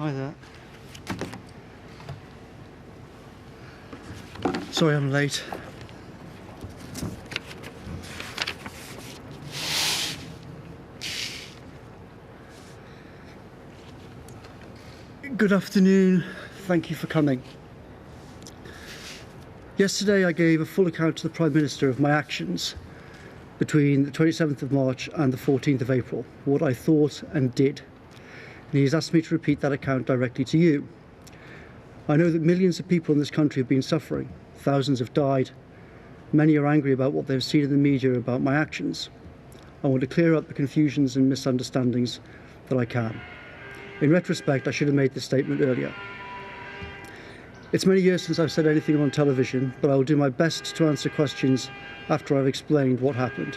Hi there. Sorry I'm late. Good afternoon. Thank you for coming. Yesterday I gave a full account to the Prime Minister of my actions between the 27th of March and the 14th of April, what I thought and did. And he's asked me to repeat that account directly to you. I know that millions of people in this country have been suffering. Thousands have died. Many are angry about what they've seen in the media about my actions. I want to clear up the confusions and misunderstandings that I can. In retrospect, I should have made this statement earlier. It's many years since I've said anything on television, but I will do my best to answer questions after I've explained what happened.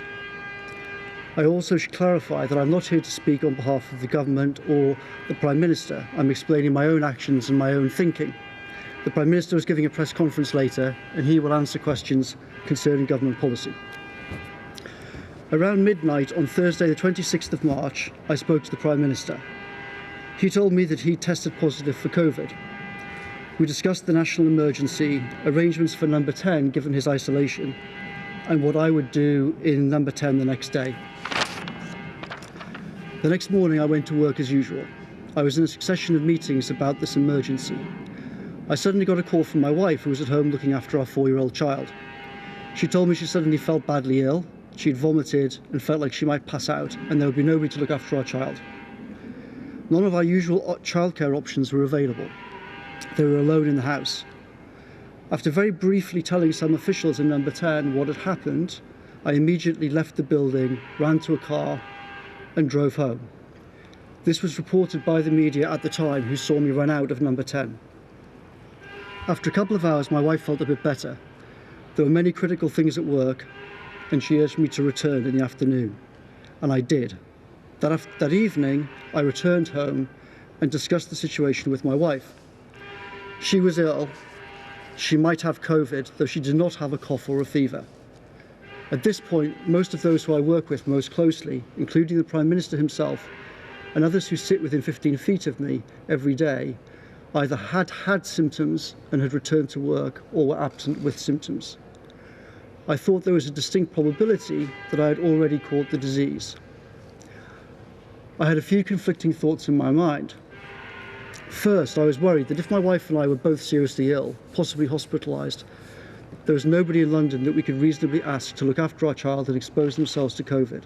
I also should clarify that I'm not here to speak on behalf of the government or the Prime Minister. I'm explaining my own actions and my own thinking. The Prime Minister is giving a press conference later, and he will answer questions concerning government policy. Around midnight on Thursday the 26th of March, I spoke to the Prime Minister. He told me that he tested positive for COVID. We discussed the national emergency, arrangements for number 10 given his isolation, and what I would do in number 10 the next day. The next morning I went to work as usual. I was in a succession of meetings about this emergency. I suddenly got a call from my wife, who was at home looking after our 4-year-old child. She told me she suddenly felt badly ill, she'd vomited and felt like she might pass out, and there would be nobody to look after our child. None of our usual childcare options were available. They were alone in the house. After very briefly telling some officials in number 10 what had happened, I immediately left the building, ran to a car and drove home. This was reported by the media at the time, who saw me run out of number 10. After a couple of hours, my wife felt a bit better. There were many critical things at work, and she urged me to return in the afternoon, and I did. That evening, I returned home and discussed the situation with my wife. She was ill. She might have COVID, though she did not have a cough or a fever. At this point, most of those who I work with most closely, including the Prime Minister himself and others who sit within 15 feet of me every day, either had symptoms and had returned to work or were absent with symptoms. I thought there was a distinct probability that I had already caught the disease. I had a few conflicting thoughts in my mind. First, I was worried that if my wife and I were both seriously ill, possibly hospitalised, there was nobody in London that we could reasonably ask to look after our child and expose themselves to COVID.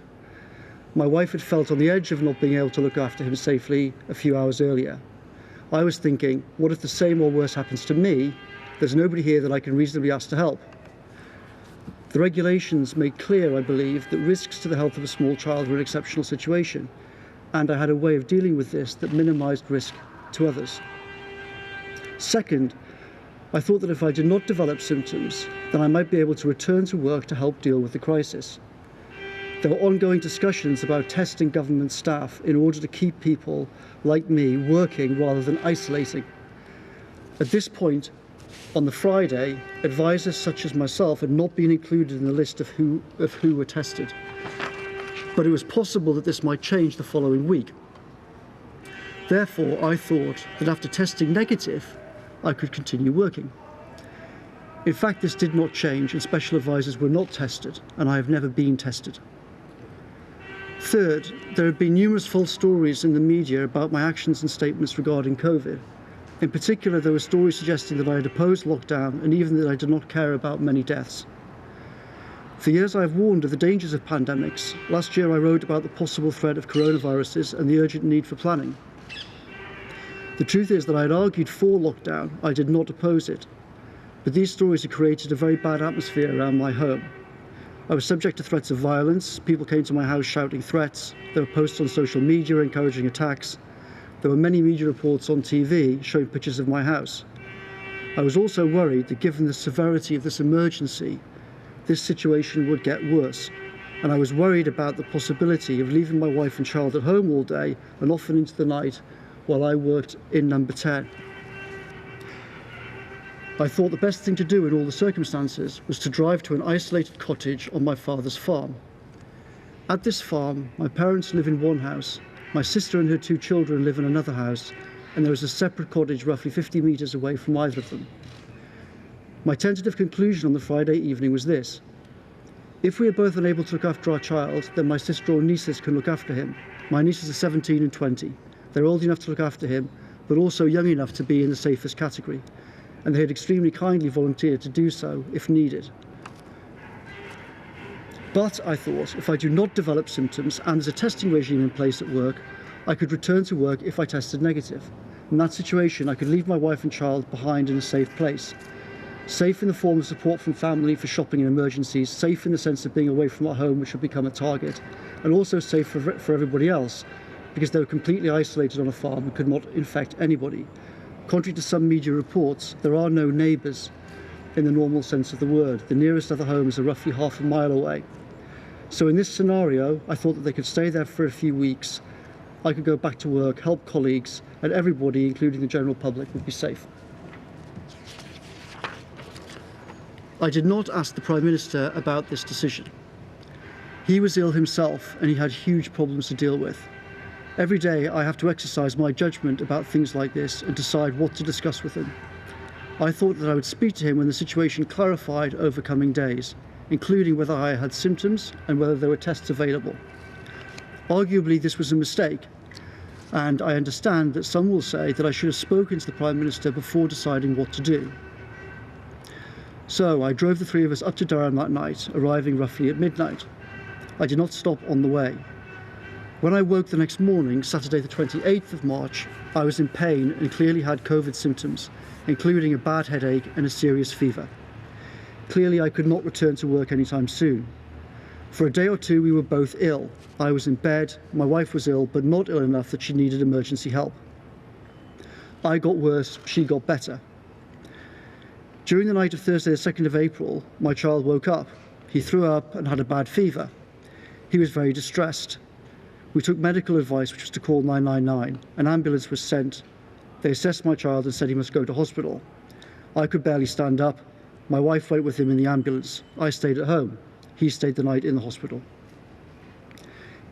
My wife had felt on the edge of not being able to look after him safely a few hours earlier. I was thinking, what if the same or worse happens to me? There's nobody here that I can reasonably ask to help. The regulations made clear, I believe, that risks to the health of a small child were an exceptional situation, and I had a way of dealing with this that minimised risk to others. Second, I thought that if I did not develop symptoms, then I might be able to return to work to help deal with the crisis. There were ongoing discussions about testing government staff in order to keep people like me working rather than isolating. At this point, on the Friday, advisors such as myself had not been included in the list of who were tested. But it was possible that this might change the following week. Therefore, I thought that after testing negative, I could continue working. In fact, this did not change, and special advisors were not tested, and I have never been tested. Third, there have been numerous false stories in the media about my actions and statements regarding COVID. In particular, there were stories suggesting that I had opposed lockdown and even that I did not care about many deaths. For years I have warned of the dangers of pandemics. Last year I wrote about the possible threat of coronaviruses and the urgent need for planning. The truth is that I had argued for lockdown, I did not oppose it. But these stories had created a very bad atmosphere around my home. I was subject to threats of violence. People came to my house shouting threats. There were posts on social media encouraging attacks. There were many media reports on TV showing pictures of my house. I was also worried that given the severity of this emergency, this situation would get worse. And I was worried about the possibility of leaving my wife and child at home all day and often into the night while I worked in number 10. I thought the best thing to do in all the circumstances was to drive to an isolated cottage on my father's farm. At this farm, my parents live in one house, my sister and her 2 children live in another house, and there was a separate cottage roughly 50 metres away from either of them. My tentative conclusion on the Friday evening was this: if we are both unable to look after our child, then my sister or nieces can look after him. My nieces are 17 and 20. They're old enough to look after him, but also young enough to be in the safest category, and they had extremely kindly volunteered to do so if needed. But I thought, if I do not develop symptoms and there's a testing regime in place at work, I could return to work if I tested negative. In that situation, I could leave my wife and child behind in a safe place. Safe in the form of support from family for shopping and emergencies, safe in the sense of being away from our home, which would become a target, and also safe for everybody else, because they were completely isolated on a farm and could not infect anybody. Contrary to some media reports, there are no neighbours in the normal sense of the word. The nearest other homes are roughly half a mile away. So in this scenario, I thought that they could stay there for a few weeks, I could go back to work, help colleagues, and everybody, including the general public, would be safe. I did not ask the Prime Minister about this decision. He was ill himself and he had huge problems to deal with. Every day I have to exercise my judgment about things like this and decide what to discuss with him. I thought that I would speak to him when the situation clarified over coming days, including whether I had symptoms and whether there were tests available. Arguably this was a mistake, and I understand that some will say that I should have spoken to the Prime Minister before deciding what to do. So I drove the three of us up to Durham that night, arriving roughly at midnight. I did not stop on the way. When I woke the next morning, Saturday the 28th of March, I was in pain and clearly had COVID symptoms, including a bad headache and a serious fever. Clearly I could not return to work anytime soon. For a day or two we were both ill. I was in bed, my wife was ill, but not ill enough that she needed emergency help. I got worse, she got better. During the night of Thursday the 2nd of April, my child woke up. He threw up and had a bad fever. He was very distressed. We took medical advice, which was to call 999. An ambulance was sent. They assessed my child and said he must go to hospital. I could barely stand up. My wife went with him in the ambulance. I stayed at home. He stayed the night in the hospital.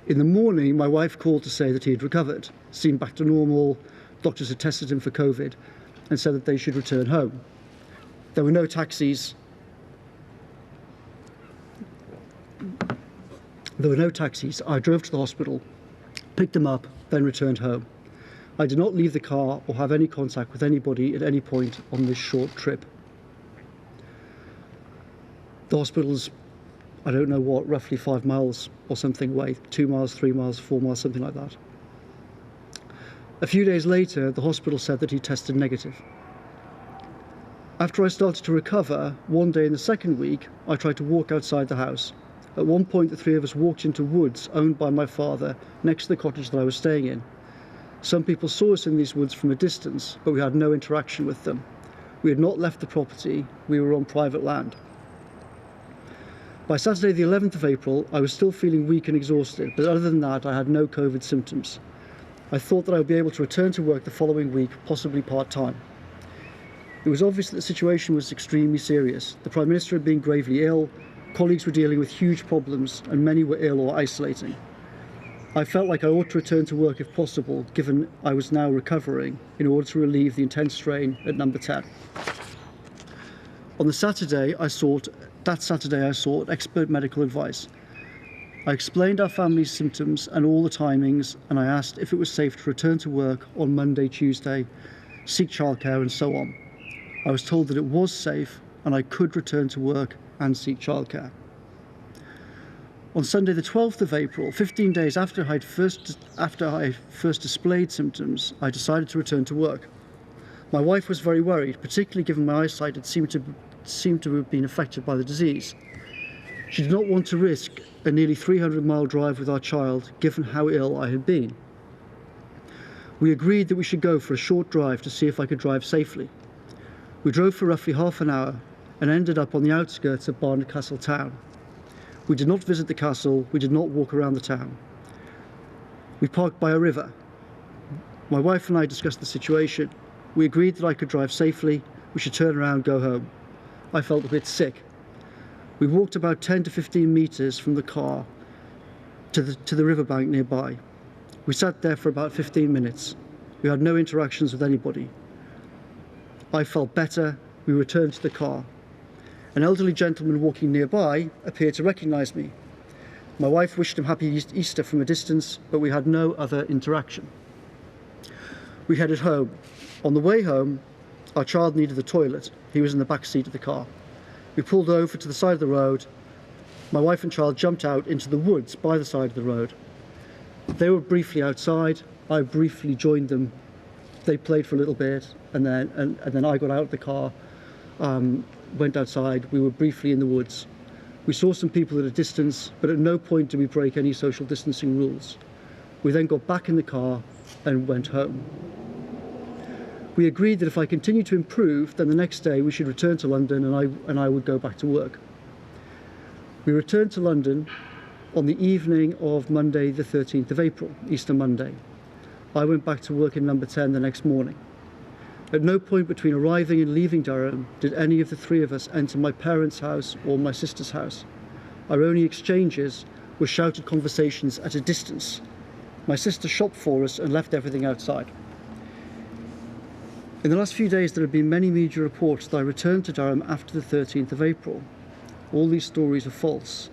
In the morning, my wife called to say that he had recovered, seemed back to normal, doctors had tested him for COVID, and said that they should return home. There were no taxis. I drove to the hospital, picked him up, then returned home. I did not leave the car or have any contact with anybody at any point on this short trip. The hospital's, I don't know what, roughly 5 miles or something away, 2 miles, 3 miles, 4 miles, something like that. A few days later, the hospital said that he tested negative. After I started to recover, one day in the second week, I tried to walk outside the house. At one point, the three of us walked into woods owned by my father next to the cottage that I was staying in. Some people saw us in these woods from a distance, but we had no interaction with them. We had not left the property, we were on private land. By Saturday the 11th of April, I was still feeling weak and exhausted, but other than that, I had no COVID symptoms. I thought that I would be able to return to work the following week, possibly part-time. It was obvious that the situation was extremely serious. The Prime Minister had been gravely ill, colleagues were dealing with huge problems, and many were ill or isolating. I felt like I ought to return to work if possible, given I was now recovering, in order to relieve the intense strain at number 10. On the Saturday, I sought expert medical advice. I explained our family's symptoms and all the timings, and I asked if it was safe to return to work on Monday, Tuesday, seek childcare and so on. I was told that it was safe and I could return to work and seek childcare. On Sunday the 12th of April, 15 days after I first displayed symptoms, I decided to return to work. My wife was very worried, particularly given my eyesight had seemed to have been affected by the disease. She did not want to risk a nearly 300-mile drive with our child, given how ill I had been. We agreed that we should go for a short drive to see if I could drive safely. We drove for roughly half an hour and ended up on the outskirts of Barnard Castle town. We did not visit the castle, we did not walk around the town. We parked by a river. My wife and I discussed the situation. We agreed that I could drive safely, we should turn around and go home. I felt a bit sick. We walked about 10 to 15 metres from the car to the riverbank nearby. We sat there for about 15 minutes. We had no interactions with anybody. I felt better. We returned to the car. An elderly gentleman walking nearby appeared to recognise me. My wife wished him happy Easter from a distance, but we had no other interaction. We headed home. On the way home, our child needed the toilet. He was in the back seat of the car. We pulled over to the side of the road. My wife and child jumped out into the woods by the side of the road. They were briefly outside. I briefly joined them. They played for a little bit, and then I got out of the car, went outside. We were briefly in the woods. We saw some people at a distance, but at no point did we break any social distancing rules. We then got back in the car and went home. We agreed that if I continued to improve, then the next day we should return to London and I would go back to work. We returned to London on the evening of Monday the 13th of April, Easter Monday. I went back to work in number 10 the next morning. At no point between arriving and leaving Durham did any of the three of us enter my parents' house or my sister's house. Our only exchanges were shouted conversations at a distance. My sister shopped for us and left everything outside. In the last few days, there have been many media reports that I returned to Durham after the 13th of April. All these stories are false.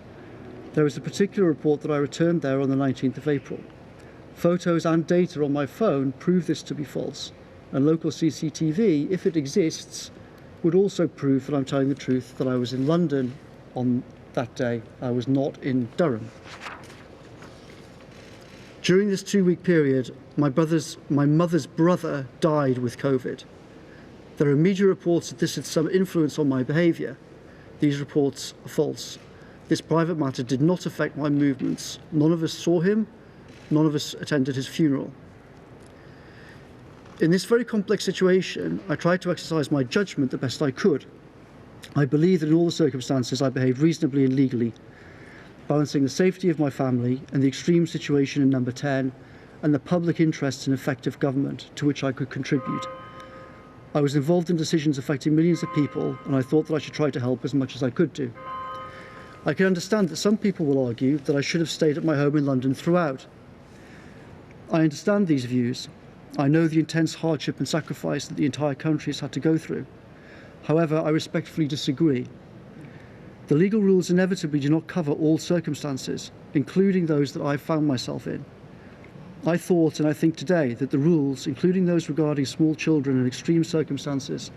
There is a particular report that I returned there on the 19th of April. Photos and data on my phone prove this to be false, and local CCTV, if it exists, would also prove that I'm telling the truth, that I was in London on that day. I was not in Durham. During this 2-week period, my mother's brother died with COVID. There are media reports that this had some influence on my behaviour. These reports are false. This private matter did not affect my movements. None of us saw him. None of us attended his funeral. In this very complex situation, I tried to exercise my judgment the best I could. I believe that in all the circumstances I behaved reasonably and legally, balancing the safety of my family and the extreme situation in number 10 and the public interest in effective government to which I could contribute. I was involved in decisions affecting millions of people, and I thought that I should try to help as much as I could do. I can understand that some people will argue that I should have stayed at my home in London throughout. I understand these views. I know the intense hardship and sacrifice that the entire country has had to go through. However, I respectfully disagree. The legal rules inevitably do not cover all circumstances, including those that I've found myself in. I thought, and I think today, that the rules, including those regarding small children and extreme circumstances,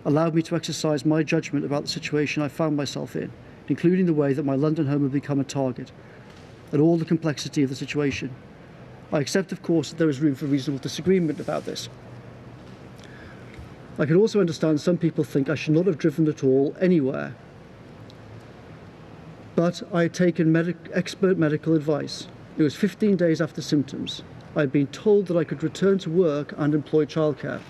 allowed me to exercise my judgment about the situation I found myself in, including the way that my London home had become a target, and all the complexity of the situation. I accept, of course, that there is room for reasonable disagreement about this. I can also understand some people think I should not have driven at all anywhere. But I had taken expert medical advice. It was 15 days after symptoms. I had been told that I could return to work and employ childcare.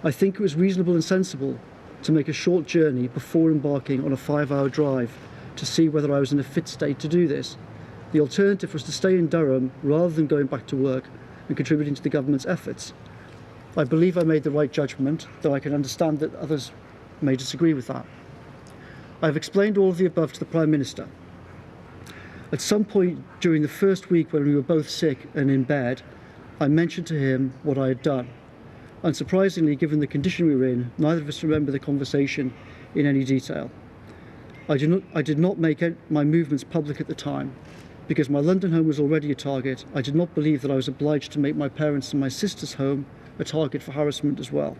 I think it was reasonable and sensible to make a short journey before embarking on a 5-hour drive to see whether I was in a fit state to do this. The alternative was to stay in Durham rather than going back to work and contributing to the government's efforts. I believe I made the right judgment, though I can understand that others may disagree with that. I have explained all of the above to the Prime Minister. At some point during the first week when we were both sick and in bed, I mentioned to him what I had done. Unsurprisingly, given the condition we were in, neither of us remember the conversation in any detail. I did not make my movements public at the time. Because my London home was already a target, I did not believe that I was obliged to make my parents' and my sister's home a target for harassment as well.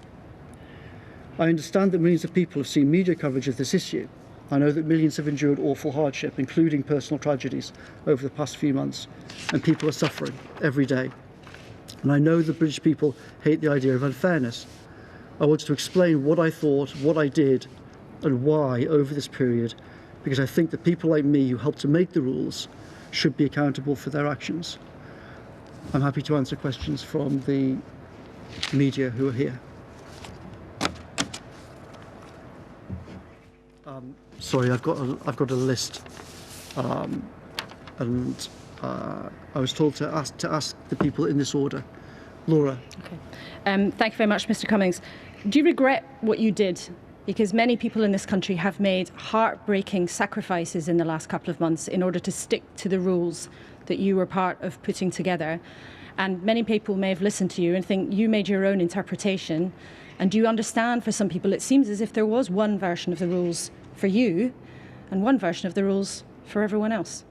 I understand that millions of people have seen media coverage of this issue. I know that millions have endured awful hardship, including personal tragedies, over the past few months, and people are suffering every day. And I know that British people hate the idea of unfairness. I wanted to explain what I thought, what I did, and why over this period, because I think that people like me who helped to make the rules should be accountable for their actions. I'm happy to answer questions from the media who are here. Sorry, I've got a list, and I was told to ask the people in this order. Laura. Okay. Thank you very much, Mr. Cummings. Do you regret what you did? Because many people in this country have made heartbreaking sacrifices in the last couple of months in order to stick to the rules that you were part of putting together. And many people may have listened to you and think you made your own interpretation. And do you understand, for some people, it seems as if there was one version of the rules for you and one version of the rules for everyone else?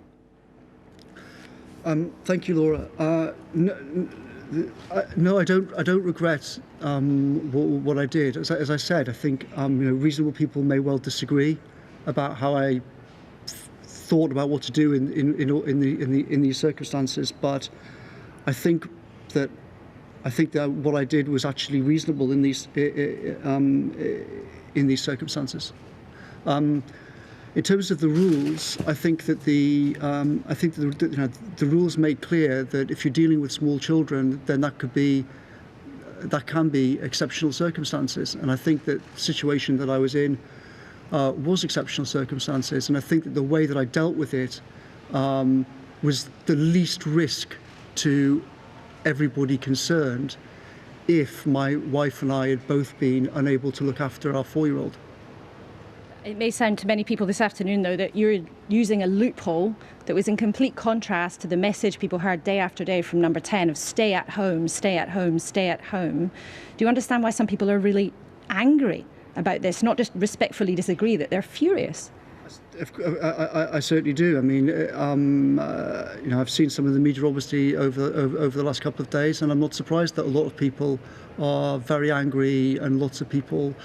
Thank you, Laura. No, I don't regret what I did. As I said, I think reasonable people may well disagree about how I thought about what to do in these circumstances, but I think that what I did was actually reasonable in these circumstances. In terms of the rules, I think that the rules make clear that if you're dealing with small children, then that can be exceptional circumstances. And I think that the situation that I was in was exceptional circumstances. And I think that the way that I dealt with it was the least risk to everybody concerned if my wife and I had both been unable to look after our 4-year-old. It may sound to many people this afternoon, though, that you're using a loophole that was in complete contrast to the message people heard day after day from Number 10 of stay at home, stay at home, stay at home. Do you understand why some people are really angry about this, not just respectfully disagree, that they're furious? I certainly do. I mean, I've seen some of the media obviously over the last couple of days, and I'm not surprised that a lot of people are very angry, and lots of people,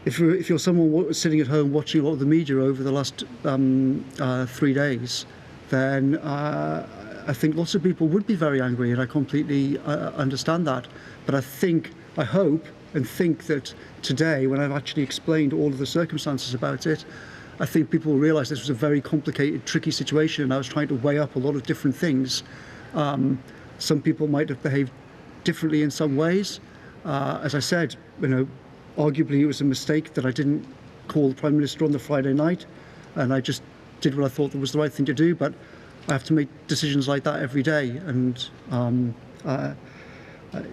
if you're someone sitting at home watching a lot of the media over the last 3 days, then I think lots of people would be very angry, and I completely understand that. But I hope and think that today, when I've actually explained all of the circumstances about it, I think people will realise this was a very complicated, tricky situation, and I was trying to weigh up a lot of different things. Some people might have behaved differently in some ways. As I said, arguably it was a mistake that I didn't call the Prime Minister on the Friday night, and I just did what I thought was the right thing to do, but I have to make decisions like that every day. And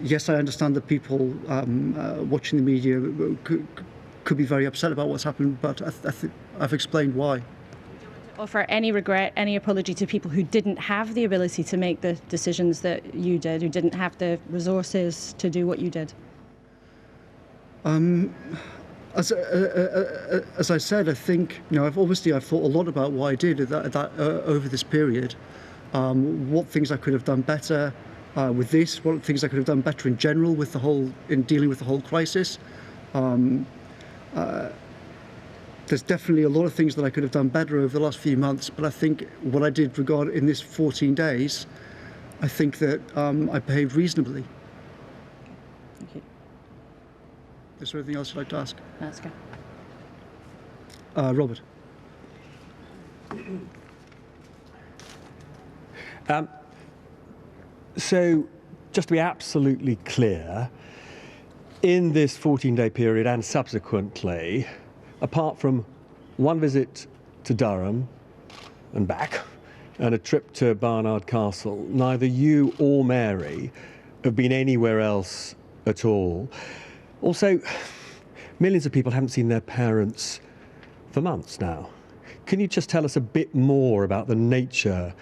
yes, I understand that people watching the media could be very upset about what's happened, but I've explained why. Offer any regret, any apology to people who didn't have the ability to make the decisions that you did, who didn't have the resources to do what you did? As I said, I think I've thought a lot about what I did over this period. What things I could have done better with this. What things I could have done better in general in dealing with the whole crisis. There's definitely a lot of things that I could have done better over the last few months. But I think what I did in this 14 days, I think that I behaved reasonably. Thank you. Is there anything else you'd like to ask? That's good. Robert. So, just to be absolutely clear, in this 14-day period and subsequently, apart from one visit to Durham and back, and a trip to Barnard Castle, neither you or Mary have been anywhere else at all. Also, millions of people haven't seen their parents for months now. Can you just tell us a bit more about the nature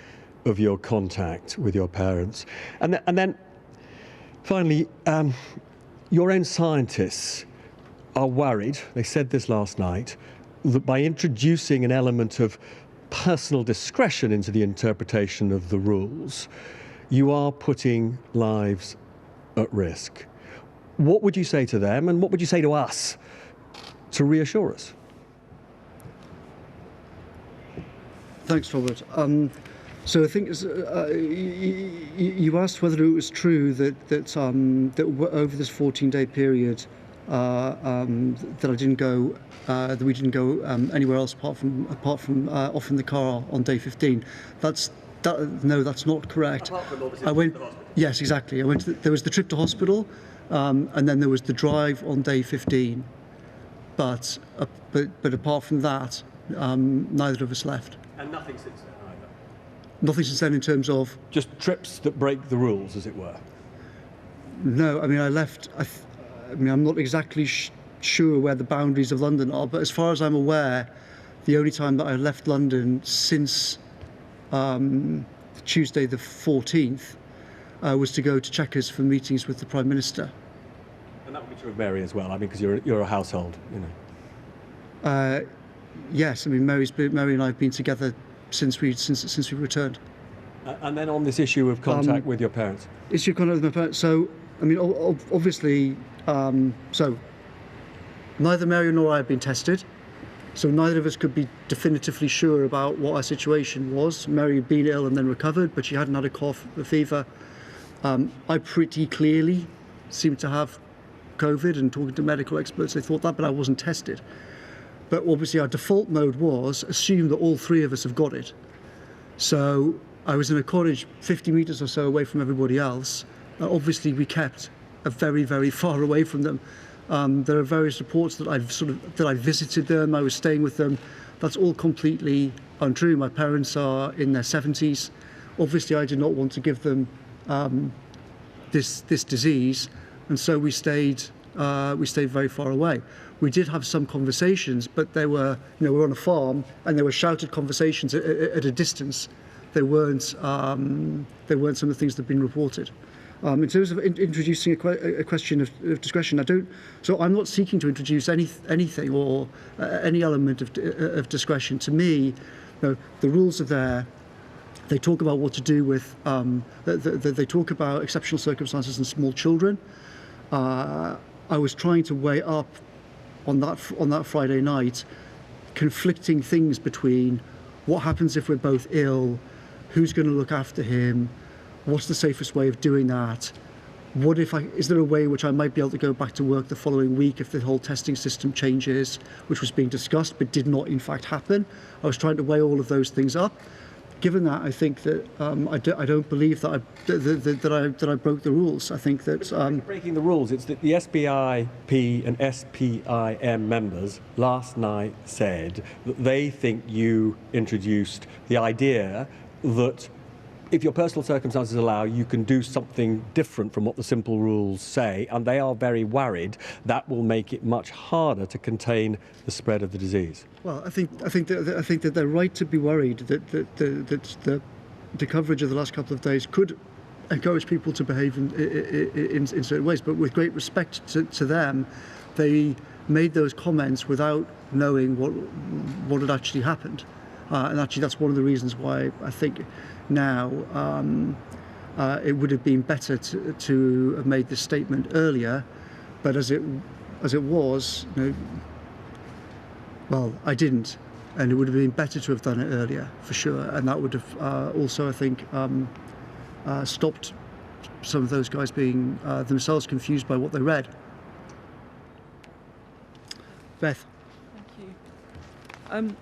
of your contact with your parents? And then, finally, your own scientists are worried, they said this last night, that by introducing an element of personal discretion into the interpretation of the rules, you are putting lives at risk. What would you say to them, and what would you say to us to reassure us? Thanks, Robert. So I think you asked whether it was true that over this 14-day period that we didn't go anywhere else apart from off in the car on day 15. No, that's not correct. Apart from obviously the hospital. Yes, exactly. There was the trip to hospital, and then there was the drive on day 15. But apart from that, neither of us left. And nothing since then either? Nothing since then in terms of? Just trips that break the rules, as it were? No, I mean, I left. I'm not exactly sure where the boundaries of London are, but as far as I'm aware, the only time that I left London since Tuesday the 14th was to go to Chequers for meetings with the Prime Minister. And that would be true of Mary as well, I mean, because you're a household, you know. Yes, I mean, Mary and I have been together since we returned. And then on this issue of contact with your parents? Issue of contact with my parents. So, I mean, obviously, so neither Mary nor I have been tested. So neither of us could be definitively sure about what our situation was. Mary had been ill and then recovered, but she hadn't had a cough, a fever. I pretty clearly seemed to have COVID, and talking to medical experts, they thought that, but I wasn't tested. But obviously our default mode was assume that all three of us have got it. So I was in a cottage 50 metres or so away from everybody else. Obviously we kept very, very far away from them. There are various reports that I visited them, I was staying with them. That's all completely untrue. My parents are in their 70s. Obviously I did not want to give them this disease, and so we stayed very far away. We did have some conversations, but they were, we were on a farm, and there were shouted conversations at a distance. They weren't some of the things that have been reported. In terms of introducing a question of discretion, so I'm not seeking to introduce anything or any element of discretion. To me, the rules are there. They talk about what to do with. They talk about exceptional circumstances and small children. I was trying to weigh up on that Friday night conflicting things between what happens if we're both ill, who's going to look after him, what's the safest way of doing that, is there a way in which I might be able to go back to work the following week if the whole testing system changes, which was being discussed but did not in fact happen. I was trying to weigh all of those things up. Given that, I think that I don't believe that I broke the rules. I think that breaking the rules. It's that the SPIP and SPIM members last night said that they think you introduced the idea that if your personal circumstances allow, you can do something different from what the simple rules say, and they are very worried that will make it much harder to contain the spread of the disease. Well, I think that they're right to be worried that the coverage of the last couple of days could encourage people to behave in certain ways. But with great respect to them, they made those comments without knowing what had actually happened. And actually, that's one of the reasons why I think now it would have been better to have made this statement earlier. But as it was, well, I didn't, and it would have been better to have done it earlier for sure. And that would have also, I think, stopped some of those guys being themselves confused by what they read. Beth. Thank you.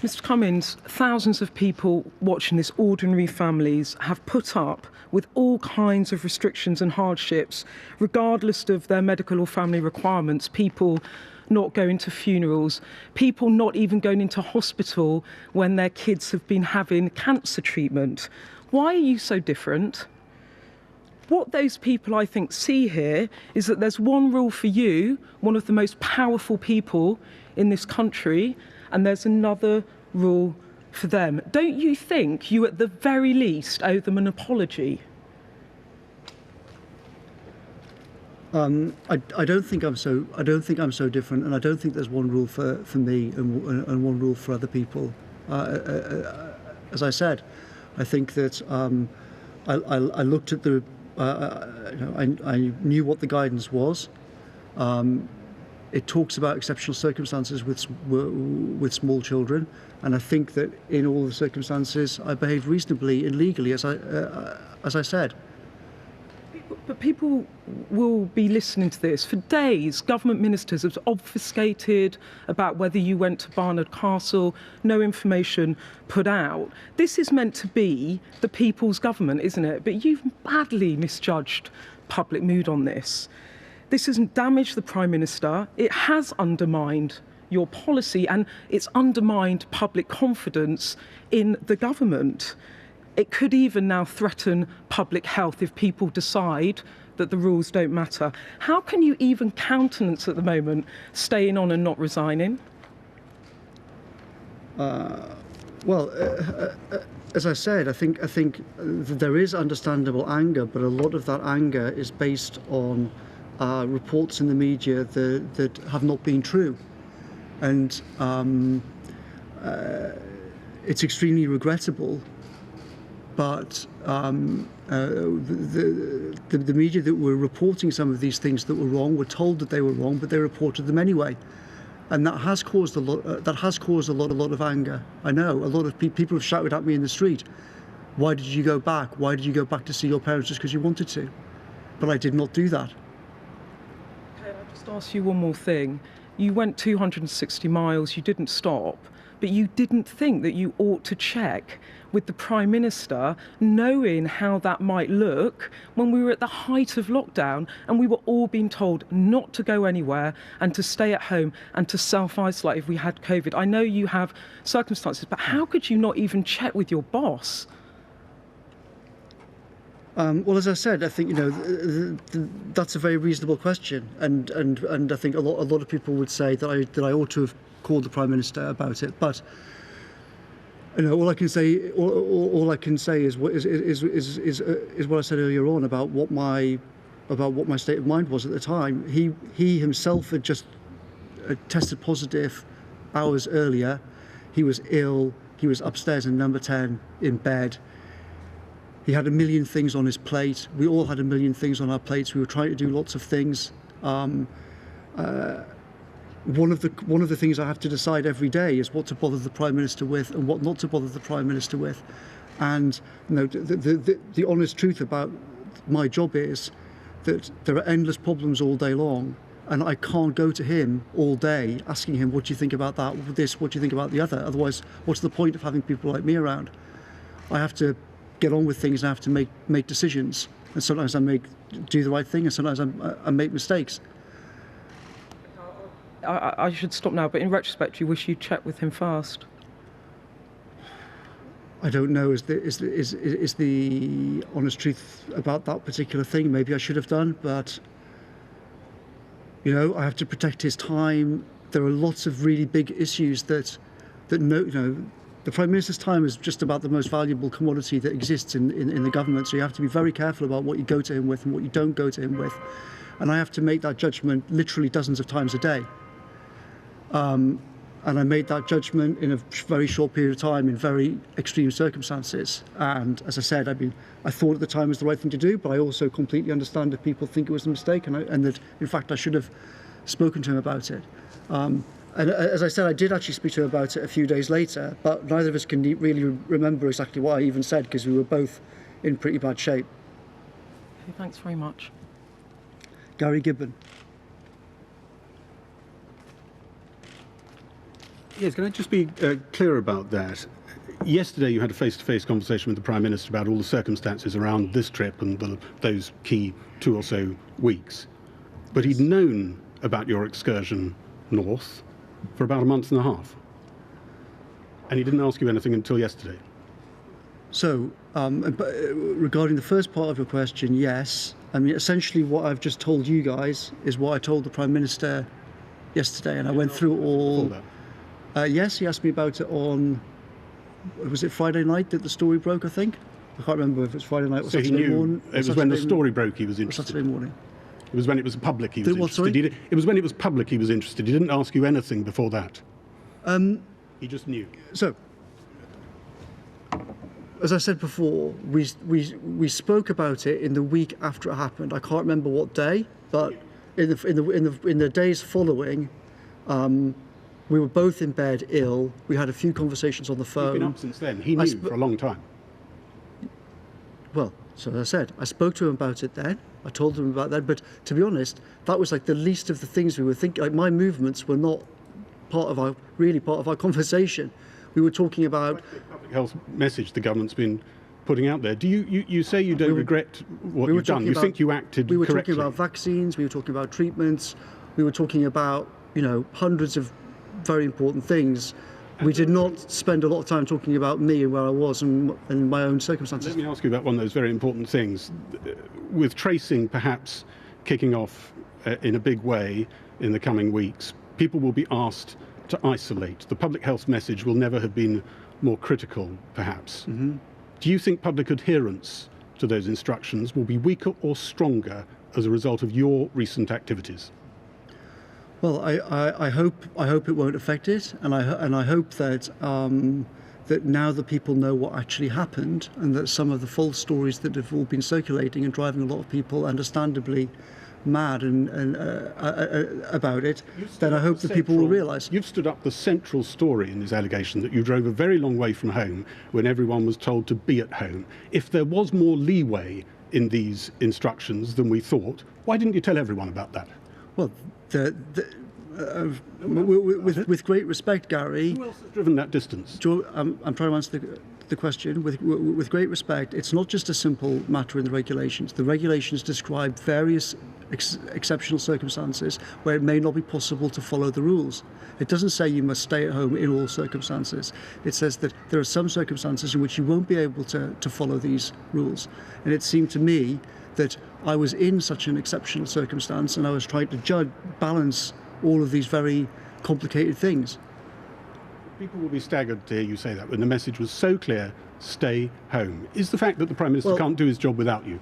Mr. Cummings, thousands of people watching this, ordinary families, have put up with all kinds of restrictions and hardships, regardless of their medical or family requirements. People not going to funerals, people not even going into hospital when their kids have been having cancer treatment. Why are you so different? What those people, I think, see here is that there's one rule for you, one of the most powerful people in this country, and there's another rule for them. Don't you think you, at the very least, owe them an apology? I don't think I'm so different, and I don't think there's one rule for me and one rule for other people. As I said, I think that I looked at the. I knew what the guidance was. It talks about exceptional circumstances with small children, and I think that in all the circumstances I behaved reasonably and legally, as I said. But people will be listening to this. For days, government ministers have obfuscated about whether you went to Barnard Castle, no information put out. This is meant to be the people's government, isn't it? But you've badly misjudged public mood on this. This hasn't damaged the Prime Minister. It has undermined your policy, and it's undermined public confidence in the government. It could even now threaten public health if people decide that the rules don't matter. How can you even countenance at the moment staying on and not resigning? as I said, I think there is understandable anger, but a lot of that anger is based on reports in the media that have not been true, and it's extremely regrettable. But the media that were reporting some of these things that were wrong were told that they were wrong, but they reported them anyway. And that has caused a lot. A lot of anger. I know a lot of people have shouted at me in the street. Why did you go back? Why did you go back to see your parents just because you wanted to? But I did not do that. Can I just ask you one more thing? You went 260 miles. You didn't stop, but you didn't think that you ought to check with the Prime Minister, knowing how that might look when we were at the height of lockdown and we were all being told not to go anywhere and to stay at home and to self-isolate if we had COVID. I know you have circumstances, but how could you not even check with your boss? Well, as I said, I think that's a very reasonable question, and I think a lot of people would say that I ought to have called the Prime Minister about it, but. All I can say is what I said earlier on about what my state of mind was at the time. He himself had just tested positive hours earlier. He was ill. He was upstairs in number 10 in bed. He had a million things on his plate. We all had a million things on our plates. We were trying to do lots of things. One of the things I have to decide every day is what to bother the Prime Minister with and what not to bother the Prime Minister with. And the honest truth about my job is that there are endless problems all day long, and I can't go to him all day asking him, what do you think about that, this, what do you think about the other? Otherwise, what's the point of having people like me around? I have to get on with things and I have to make decisions. And sometimes I do the right thing, and sometimes I make mistakes. I should stop now, but in retrospect, you wish you'd checked with him first. I don't know is the honest truth about that particular thing. Maybe I should have done, but I have to protect his time. There are lots of really big issues that the Prime Minister's time is just about the most valuable commodity that exists in the government. So you have to be very careful about what you go to him with and what you don't go to him with. And I have to make that judgment literally dozens of times a day. And I made that judgment in a very short period of time in very extreme circumstances. And as I said, I thought at the time it was the right thing to do, but I also completely understand if people think it was a mistake and that, in fact, I should have spoken to him about it. And as I said, I did actually speak to him about it a few days later, but neither of us can really remember exactly what I even said because we were both in pretty bad shape. Okay, thanks very much. Gary Gibbon. Yes, can I just be clear about that? Yesterday you had a face-to-face conversation with the Prime Minister about all the circumstances around this trip and those key 2 or so weeks. But he'd known about your excursion north for about a month and a half. And he didn't ask you anything until yesterday. So, regarding the first part of your question, yes. I mean, essentially what I've just told you guys is what I told the Prime Minister yesterday, and I went through all... Yes, he asked me about it on, was it Friday night that the story broke, I think? I can't remember if it was Friday night or so Saturday he knew morning. It was when the story broke he was interested. Saturday morning. It was when it was public he was interested. It was when it was public he was interested. He didn't ask you anything before that. He just knew. So, as I said before, we spoke about it in the week after it happened. I can't remember what day, but in the days following, we were both in bed ill. We had a few conversations on the phone. You've been up since then. He knew for a long time. Well, so as I said, I spoke to him about it then. I told him about that. But to be honest, that was like the least of the things we were thinking. Like, my movements were not part of our conversation. We were talking about the public health message the government's been putting out there. Do you say you don't regret what you've done? You think you acted correctly? We were talking about vaccines. We were talking about treatments. We were talking about hundreds of very important things. We did not spend a lot of time talking about me and where I was and my own circumstances. Let me ask you about one of those very important things. With tracing perhaps kicking off in a big way in the coming weeks, people will be asked to isolate. The public health message will never have been more critical, perhaps. Mm-hmm. Do you think public adherence to those instructions will be weaker or stronger as a result of your recent activities? Well, I hope it won't affect it, and I hope that that now that people know what actually happened, and that some of the false stories that have all been circulating and driving a lot of people, understandably, mad and about it, then I hope that people will realise. You've stood up the central story in this allegation that you drove a very long way from home when everyone was told to be at home. If there was more leeway in these instructions than we thought, why didn't you tell everyone about that? Well, with great respect, Gary. Who else has driven that distance? I'm trying to answer the question. With great respect, it's not just a simple matter in the regulations. The regulations describe various exceptional circumstances where it may not be possible to follow the rules. It doesn't say you must stay at home in all circumstances. It says that there are some circumstances in which you won't be able to follow these rules. And it seemed to me that I was in such an exceptional circumstance, and I was trying to balance all of these very complicated things. People will be staggered to hear you say that when the message was so clear: stay home. Is the fact that the Prime Minister can't do his job without you?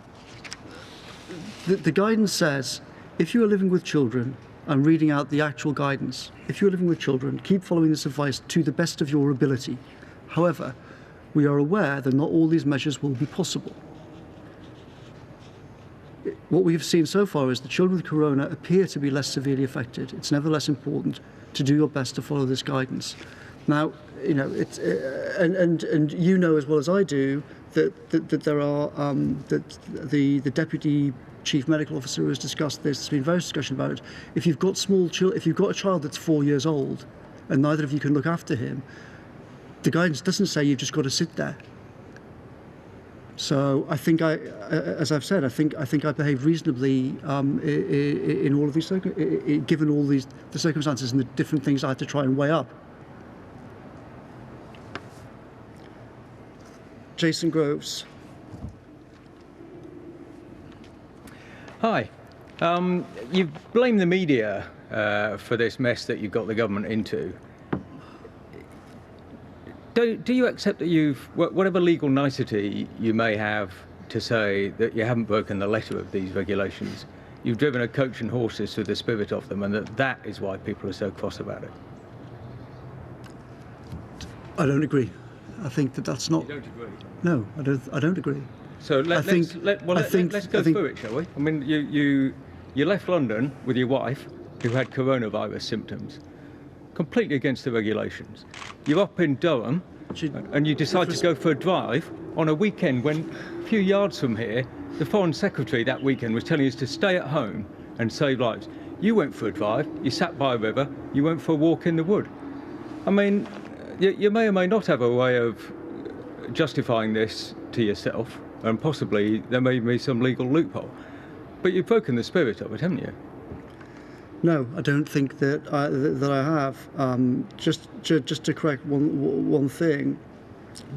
The guidance says, if you are living with children, I'm reading out the actual guidance. If you're living with children, keep following this advice to the best of your ability. However, we are aware that not all these measures will be possible. What we have seen so far is that children with corona appear to be less severely affected. It's nevertheless important to do your best to follow this guidance. Now, you know, it's and you know as well as I do that there are that the deputy chief medical officer has discussed this. There's been various discussion about it. If you've got if you've got a child that's 4 years old, and neither of you can look after him, the guidance doesn't say you've just got to sit there. So I think as I've said, I think I behaved reasonably in all of these given all the circumstances and the different things I had to try and weigh up. Jason Groves. Hi. You blame the media for this mess that you've got the government into. Do you accept that whatever legal nicety you may have to say that you haven't broken the letter of these regulations, you've driven a coach and horses through the spirit of them, and that is why people are so cross about it? I don't agree. I think that's not. You don't agree? No, I don't agree. So let's go through it, shall we? I mean, you left London with your wife, who had coronavirus symptoms, completely against the regulations. You're up in Durham, and you decide to go for a drive on a weekend when, a few yards from here, the Foreign Secretary that weekend was telling us to stay at home and save lives. You went for a drive, you sat by a river, you went for a walk in the wood. I mean, you may or may not have a way of justifying this to yourself, and possibly there may be some legal loophole. But you've broken the spirit of it, haven't you? No, I don't think that I have. Just to correct one thing,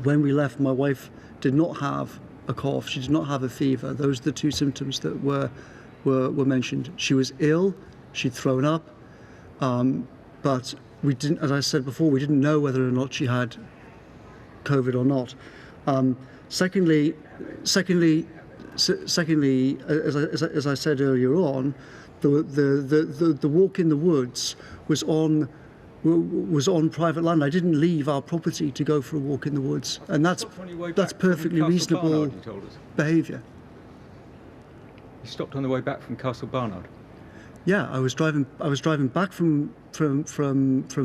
when we left, my wife did not have a cough. She did not have a fever. Those are the two symptoms that were mentioned. She was ill. She'd thrown up, but we didn't. As I said before, we didn't know whether or not she had COVID or not. Secondly, as I said earlier on, the walk in the woods was on private land. I didn't leave our property to go for a walk in the woods, and that's perfectly reasonable behaviour. You stopped on the way back from Castle Barnard? Yeah, I was driving back from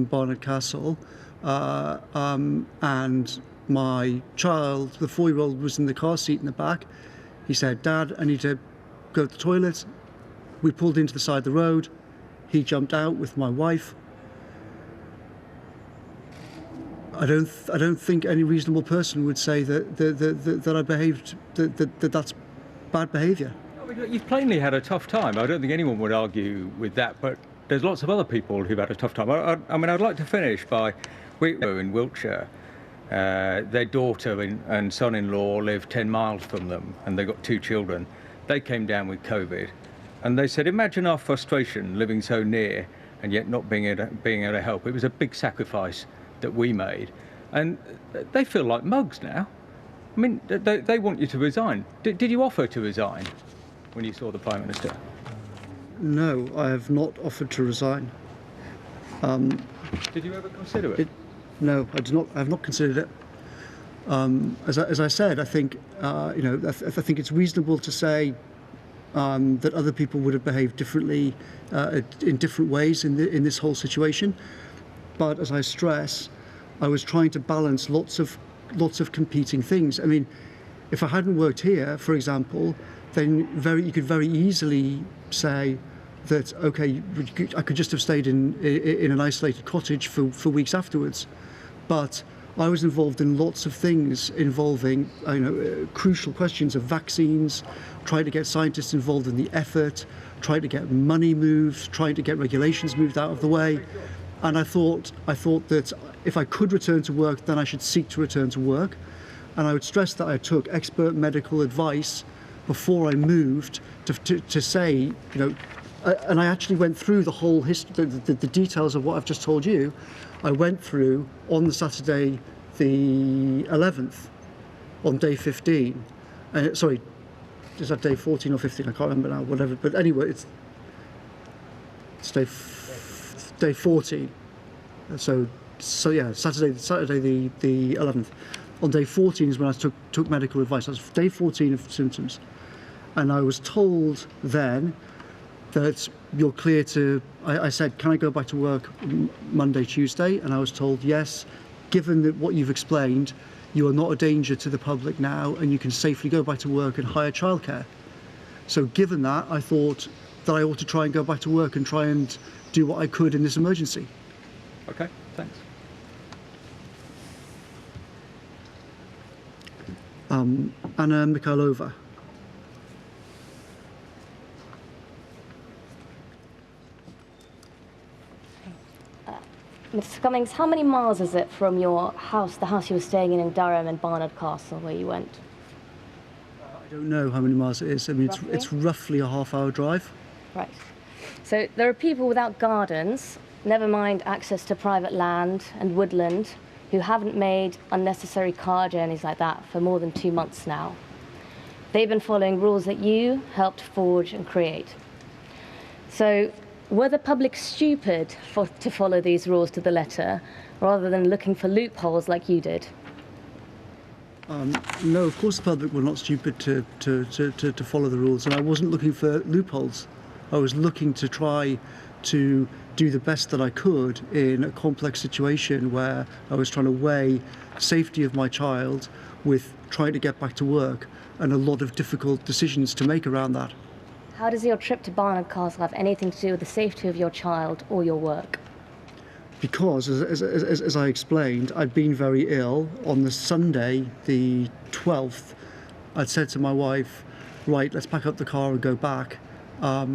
Barnard Castle, and my child, the 4-year-old, was in the car seat in the back. He said, "Dad, I need to go to the toilet." We pulled into the side of the road. He jumped out with my wife. I don't think any reasonable person would say that I behaved that's bad behaviour. I mean, you've plainly had a tough time. I don't think anyone would argue with that, but there's lots of other people who've had a tough time. I mean, I'd like to finish by, we were in Wiltshire. Their daughter and son-in-law live 10 miles from them, and they've got 2 children. They came down with COVID, and they said, imagine our frustration living so near and yet not being able to help. It was a big sacrifice that we made, and they feel like mugs now. I mean, they want you to resign. Did you offer to resign when you saw the Prime Minister? No, I have not offered to resign. Did you ever consider it? No, I do not. I have not considered it. As I said, I think I think it's reasonable to say that other people would have behaved differently in different ways in this whole situation. But as I stress, I was trying to balance lots of competing things. I mean, if I hadn't worked here, for example, then you could very easily say that, okay, I could just have stayed in an isolated cottage for weeks afterwards. But I was involved in lots of things involving crucial questions of vaccines, trying to get scientists involved in the effort, trying to get money moved, trying to get regulations moved out of the way. And I thought that if I could return to work, then I should seek to return to work. And I would stress that I took expert medical advice before I moved to say, and I actually went through the whole history, the details of what I've just told you. I went through on the Saturday, the 11th, on day 15. Sorry, is that day 14 or 15? I can't remember now, whatever. But anyway, it's day 14. So yeah, Saturday the 11th. On day 14 is when I took medical advice. That was day 14 of symptoms. And I was told then that you're clear to, I said, can I go back to work Monday, Tuesday? And I was told, yes, given that what you've explained, you are not a danger to the public now and you can safely go back to work and hire childcare. So given that, I thought that I ought to try and go back to work and try and do what I could in this emergency. Okay, thanks. Anna Mikhailova. Mr. Cummings, how many miles is it from your house, the house you were staying in Durham, and Barnard Castle, where you went? I don't know how many miles it is. I mean, it's roughly a half-hour drive. Right. So there are people without gardens, never mind access to private land and woodland, who haven't made unnecessary car journeys like that for more than 2 months now. They've been following rules that you helped forge and create. So were the public stupid to follow these rules to the letter, rather than looking for loopholes like you did? No, of course the public were not stupid to follow the rules, and I wasn't looking for loopholes. I was looking to try to do the best that I could in a complex situation where I was trying to weigh safety of my child with trying to get back to work, and a lot of difficult decisions to make around that. How does your trip to Barnard Castle have anything to do with the safety of your child or your work? Because, as I explained, I'd been very ill. On the Sunday, the 12th, I'd said to my wife, right, let's pack up the car and go back. I've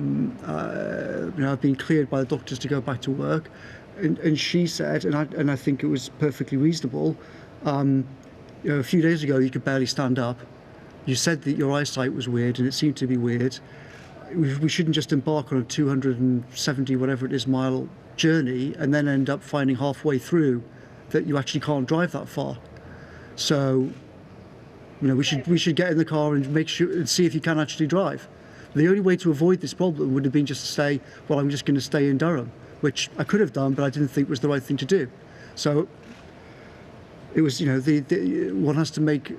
been cleared by the doctors to go back to work. And she said, and I think it was perfectly reasonable, a few days ago you could barely stand up. You said that your eyesight was weird, and it seemed to be weird. We shouldn't just embark on a 270 whatever it is mile journey and then end up finding halfway through that you actually can't drive that far. So we should get in the car and make sure and see if you can actually drive. The only way to avoid this problem would have been just to say, well, I'm just going to stay in Durham, which I could have done, but I didn't think was the right thing to do. So it was, one has to make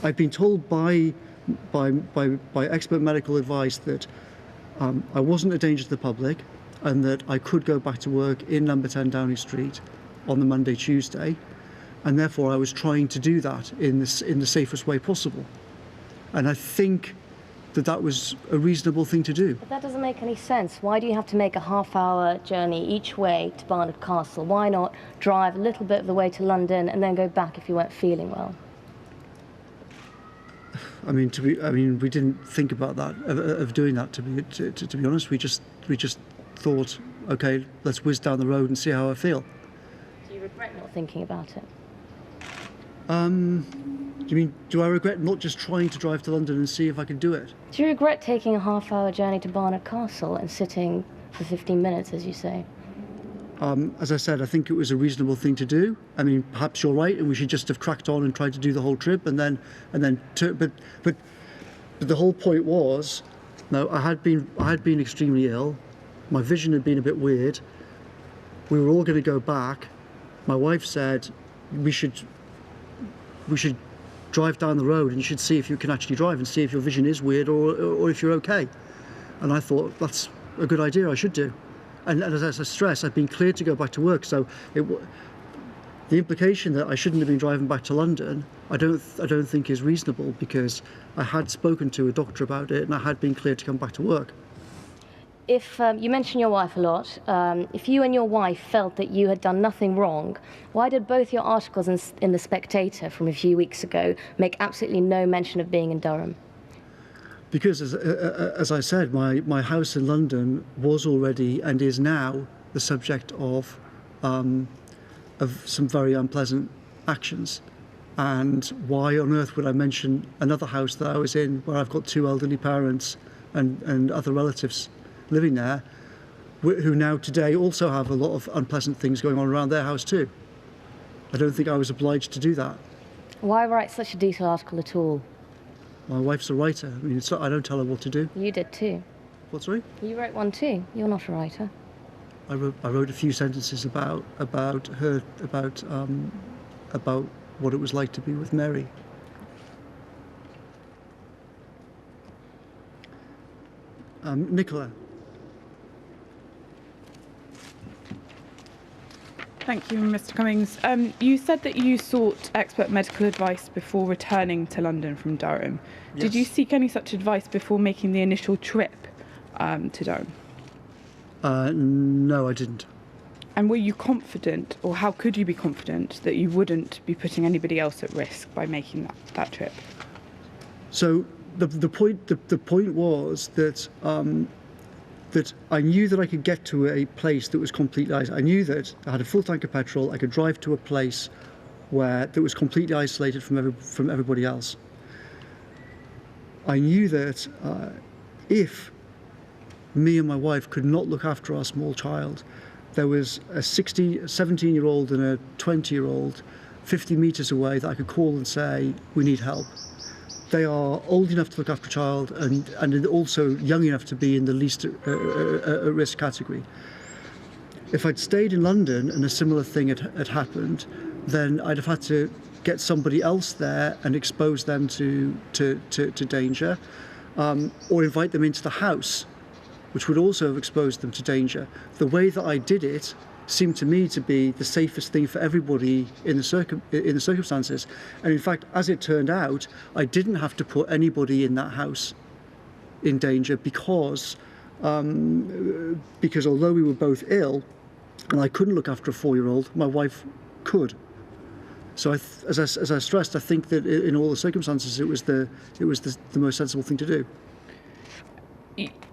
I've been told by expert medical advice that I wasn't a danger to the public and that I could go back to work in number 10 Downing Street on the Monday, Tuesday, and therefore I was trying to do that in the safest way possible. And I think that was a reasonable thing to do. But that doesn't make any sense. Why do you have to make a half-hour journey each way to Barnard Castle? Why not drive a little bit of the way to London and then go back if you weren't feeling well? I mean, we didn't think about that of doing that. To be honest, we just thought, okay, let's whiz down the road and see how I feel. Do you regret not thinking about it? Do I regret not just trying to drive to London and see if I can do it? Do you regret taking a half-hour journey to Barnard Castle and sitting for 15 minutes, as you say. As I said, I think it was a reasonable thing to do. I mean, perhaps you're right, and we should just have cracked on and tried to do the whole trip, but the whole point was, no, I had been extremely ill. My vision had been a bit weird. We were all going to go back. My wife said we should drive down the road and you should see if you can actually drive and see if your vision is weird or if you're okay. And I thought that's a good idea. I should do. And as I stress, I've been cleared to go back to work. So the implication that I shouldn't have been driving back to London, I don't think is reasonable, because I had spoken to a doctor about it and I had been cleared to come back to work. If you mention your wife a lot, if you and your wife felt that you had done nothing wrong, why did both your articles in The Spectator from a few weeks ago make absolutely no mention of being in Durham? Because, as I said, my house in London was already and is now the subject of some very unpleasant actions. And why on earth would I mention another house that I was in, where I've got 2 elderly parents and other relatives living there, who now today also have a lot of unpleasant things going on around their house too? I don't think I was obliged to do that. Why write such a detailed article at all? My wife's a writer. I mean, I don't tell her what to do. You did too. What, sorry? You wrote one too. You're not a writer. I wrote a few sentences about what it was like to be with Mary. Nicola. Thank you, Mr. Cummings. You said that you sought expert medical advice before returning to London from Durham. Yes. Did you seek any such advice before making the initial trip to Durham? No, I didn't. And were you confident, or how could you be confident, that you wouldn't be putting anybody else at risk by making that trip? So the point was that that I knew that I could get to a place that was completely isolated. I knew that I had a full tank of petrol. I could drive to a place that was completely isolated from everybody else. I knew that if me and my wife could not look after our small child, there was a 17-year-old and a 20-year-old 50 metres away that I could call and say, we need help. They are old enough to look after a child and also young enough to be in the least risk category. If I'd stayed in London and a similar thing had happened, then I'd have had to get somebody else there and expose them to danger, or invite them into the house, which would also have exposed them to danger. The way that I did it seemed to me to be the safest thing for everybody in the circumstances. And in fact, as it turned out, I didn't have to put anybody in that house in danger because although we were both ill and I couldn't look after a 4-year-old, my wife could. So as I stressed, I think that in all the circumstances, it was the most sensible thing to do.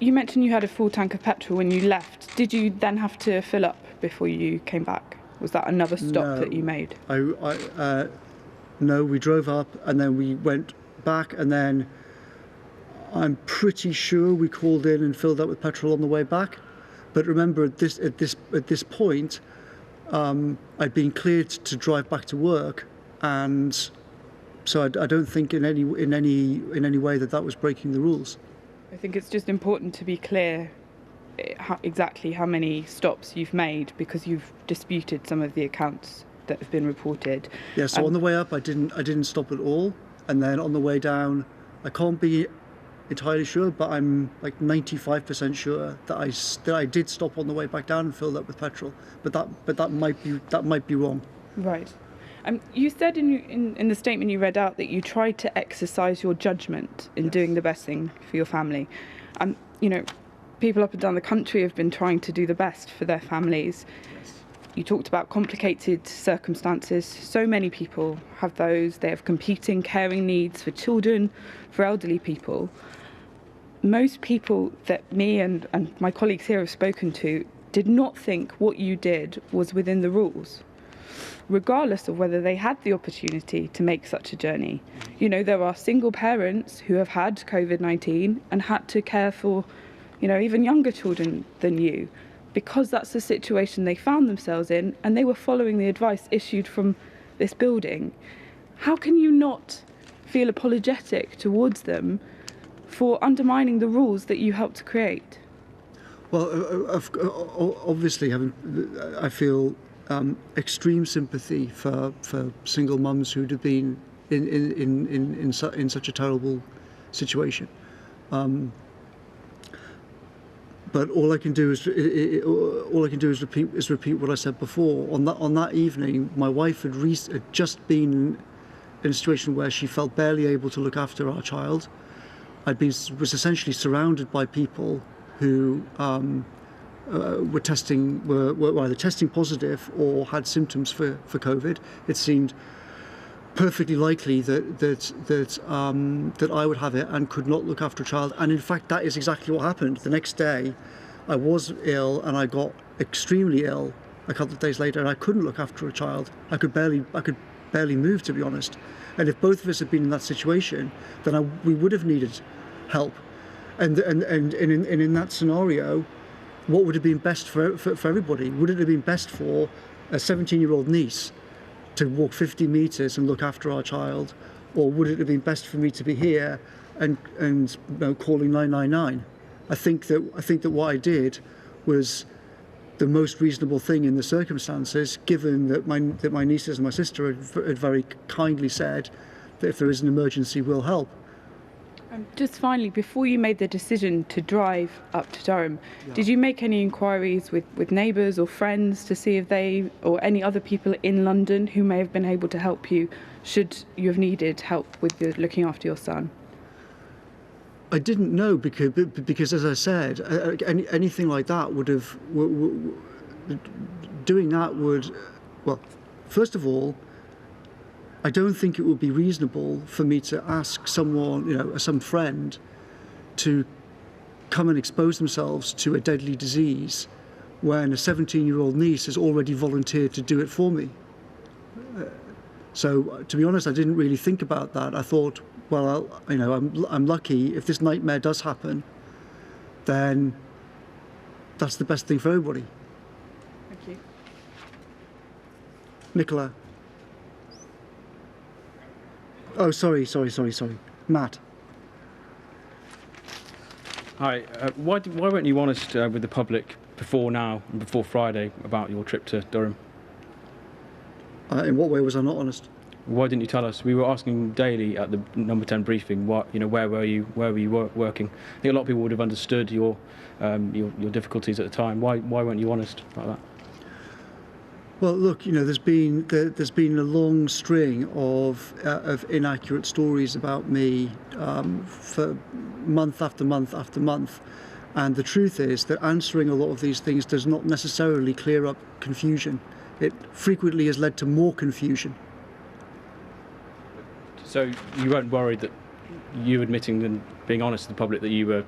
You mentioned you had a full tank of petrol when you left. Did you then have to fill up before you came back? Was that another stop that you made? No, we drove up and then we went back, and then I'm pretty sure we called in and filled up with petrol on the way back. But remember, at this point, I'd been cleared to drive back to work, and so I don't think in any way that was breaking the rules. I think it's just important to be clear exactly how many stops you've made, because you've disputed some of the accounts that have been reported. Yeah, so on the way up I didn't stop at all, and then on the way down I can't be entirely sure, but I'm like 95% sure that I did stop on the way back down and filled up with petrol, but that might be wrong. Right. You said in the statement you read out that you tried to exercise your judgment in doing the best thing for your family. People up and down the country have been trying to do the best for their families. Yes. You talked about complicated circumstances. So many people have those. They have competing caring needs for children, for elderly people. Most people that me and my colleagues here have spoken to did not think what you did was within the rules, regardless of whether they had the opportunity to make such a journey. There are single parents who have had COVID-19 and had to care for even younger children than you, because that's the situation they found themselves in, and they were following the advice issued from this building. How can you not feel apologetic towards them for undermining the rules that you helped to create? Well, obviously, I feel extreme sympathy for single mums who'd have been in such a terrible situation. But all I can do is repeat what I said before. On that evening, my wife had just been in a situation where she felt barely able to look after our child. Was essentially surrounded by people who were either testing positive or had symptoms for COVID. It seemed perfectly likely that I would have it and could not look after a child. And in fact, that is exactly what happened. The next day, I was ill and I got extremely ill a couple of days later, and I couldn't look after a child. I could barely move, to be honest. And if both of us had been in that situation, then we would have needed help. And in that scenario, what would have been best for everybody? Would it have been best for a 17-year-old niece to walk 50 metres and look after our child, or would it have been best for me to be here and calling 999? I think that what I did was the most reasonable thing in the circumstances, given that my nieces and my sister had very kindly said that if there is an emergency, we'll help. Just finally, before you made the decision to drive up to Durham, did you make any inquiries with neighbours or friends to see if they or any other people in London who may have been able to help you should you have needed help with looking after your son? I didn't know because as I said, anything like that would have, doing that would, well, first of all, I don't think it would be reasonable for me to ask someone, some friend, to come and expose themselves to a deadly disease when a 17-year-old niece has already volunteered to do it for me. So, to be honest, I didn't really think about that. I thought, well, I'm lucky. If this nightmare does happen, then that's the best thing for everybody. Thank you. Nicola. Oh, sorry. Matt. Hi. Why weren't you honest with the public before now and before Friday about your trip to Durham? In what way was I not honest? Why didn't you tell us? We were asking daily at the number 10 briefing. Where were you working? I think a lot of people would have understood your difficulties at the time. Why weren't you honest about that? Well, look, there's been a long string of inaccurate stories about me for month after month after month, and the truth is that answering a lot of these things does not necessarily clear up confusion. It frequently has led to more confusion. So you weren't worried that you admitting and being honest to the public that you were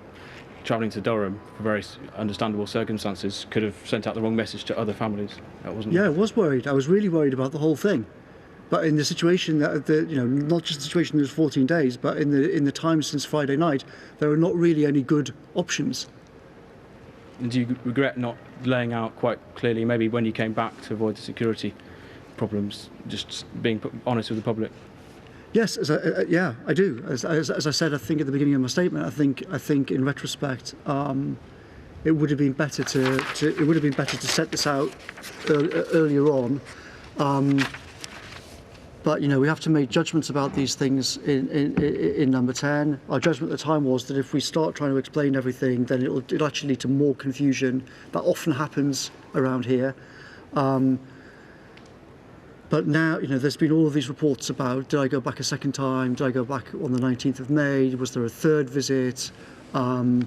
travelling to Durham for very understandable circumstances could have sent out the wrong message to other families? That wasn't. Yeah, I was worried. I was really worried about the whole thing. But in the situation that not just the situation in those 14 days, but in the time since Friday night, there are not really any good options. And do you regret not laying out quite clearly, maybe when you came back to avoid the security problems, just being honest with the public? Yes, I do. As I said, I think at the beginning of my statement, I think in retrospect, it would have been better to set this out earlier on. But we have to make judgments about these things in number 10. Our judgment at the time was that if we start trying to explain everything, then it'll actually lead to more confusion. That often happens around here. But now, there's been all of these reports about, did I go back a second time? Did I go back on the 19th of May? Was there a third visit? And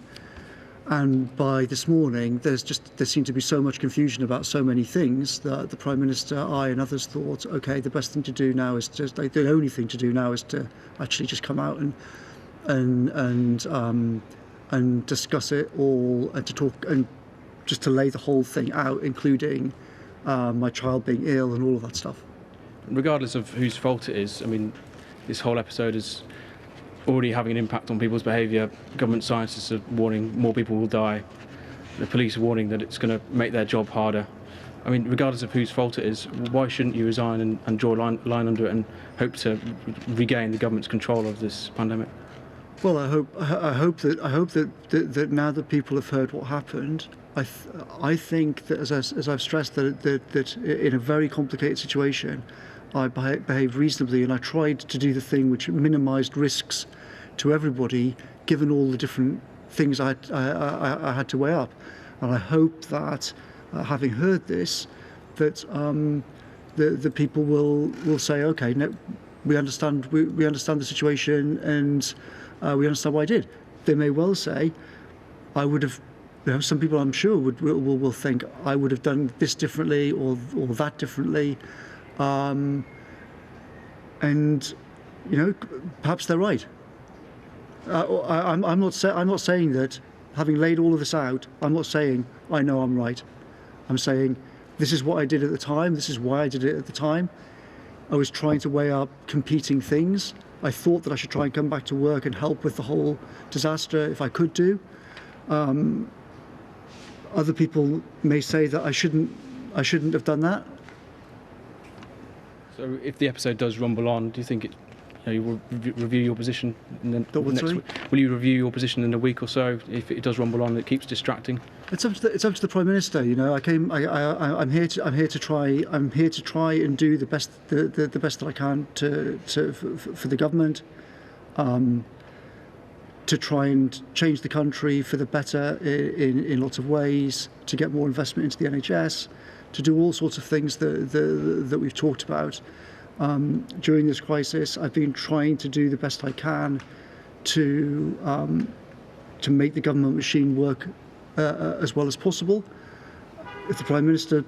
by this morning, there seemed to be so much confusion about so many things that the Prime Minister, I and others thought, okay, the best thing to do now is the only thing to do now is to actually just come out and discuss it all, and to talk and just to lay the whole thing out, including my child being ill and all of that stuff. Regardless of whose fault it is, I mean, this whole episode has already having an impact on people's behaviour. Government scientists are warning more people will die. The police are warning that it's going to make their job harder. I mean, regardless of whose fault it is, why shouldn't you resign and draw a line under it and hope to regain the government's control of this pandemic? Well, I hope that now that people have heard what happened, I think that as I've stressed that in a very complicated situation, I behaved reasonably, and I tried to do the thing which minimised risks to everybody, given all the different things I had to weigh up. And I hope that, having heard this, that the people will say, okay, no, we understand the situation, and we understand what I did. They may well say, I would have. Some people, I'm sure, will think I would have done this differently or that differently. And perhaps they're right. I'm not saying that, having laid all of this out, I'm not saying I know I'm right. I'm saying this is what I did at the time. This is why I did it at the time. I was trying to weigh up competing things. I thought that I should try and come back to work and help with the whole disaster if I could do. Other people may say that I shouldn't have done that. So if the episode does rumble on, do you think you will review your position in the next week? Will you review your position in a week or so if it does rumble on? It keeps distracting. It's up to the Prime Minister. I'm here to try and do the best that I can for the government, to try and change the country for the better in lots of ways, to get more investment into the NHS, to do all sorts of things that we've talked about. During this crisis, I've been trying to do the best I can to make the government machine work as well as possible. If the Prime Minister